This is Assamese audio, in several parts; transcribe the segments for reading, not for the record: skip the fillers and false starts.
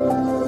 Hello.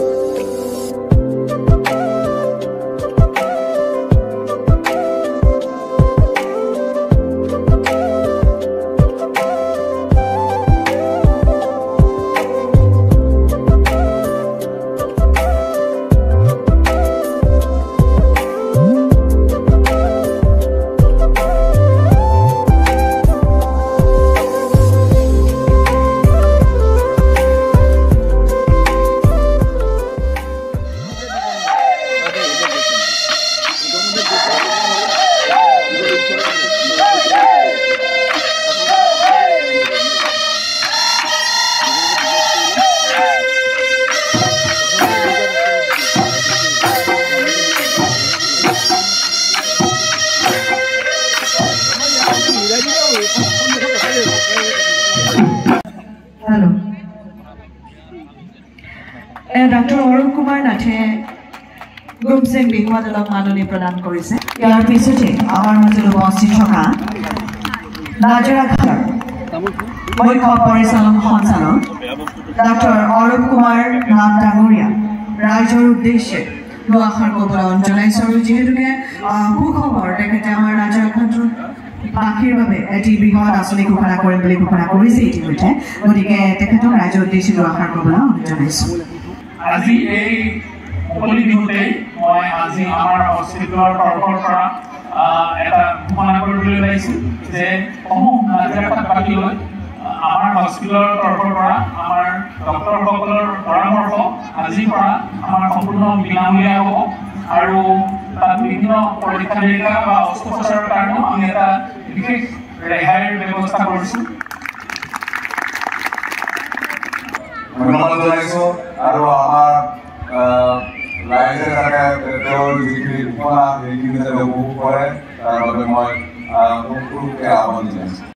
Dr. Arup Kumar Nathe Gumseng Bihwadalok Manoni Pradhan Korise. Yar pisote amar major upasthit thoka Najara Moikha Porisalon Honsalon Dr. Arup Kumar Nam Dangoria Rajor Uddeshe Luakhar Kobolon Janaiso Jehetuke Kukhobor tekhete amar Najarakhonor বাকিৰ বাবে এটি বৃহৎ আঁচনি ঘোষণা কৰিম বুলি ঘোষণা কৰিছে ইতিমধ্যে গতিকে তেখেতক ৰাইজৰ উদ্দেশ্যি আশা কৰিবলৈ অনুৰোধ জনাইছো আজি এই মুকলি দিনতে মই আজি আমাৰ হস্পিটেলৰ তৰফৰ পৰা এটা ঘোষণা কৰিবলৈ ওলাইছো যে সমূহ নাগৰিকবাসীলৈ আমাৰ হস্পিটেলৰ তৰফৰ পৰা আমাৰ ডক্টৰসকলৰ পৰামৰ্শ আজিৰ পৰা আমাৰ সম্পূৰ্ণ বিনামূলীয়া হ'ব আৰু তাত বিভিন্ন পৰীক্ষা নিৰীক্ষা বা অস্ত্ৰোপচাৰৰ কাৰণে আমি এটা বিশেষ ৰেহাইৰ ব্যৱস্থা কৰিছোঁ ধন্যবাদ জনাইছোঁ আৰু আমাৰ ৰাইজে যাতে তেওঁৰ যিখিনি ঘোষণা সেইখিনি যাতে উপভোগ কৰে তাৰ বাবে মই সম্পূৰ্ণৰূপে আহ্বান জনাইছোঁ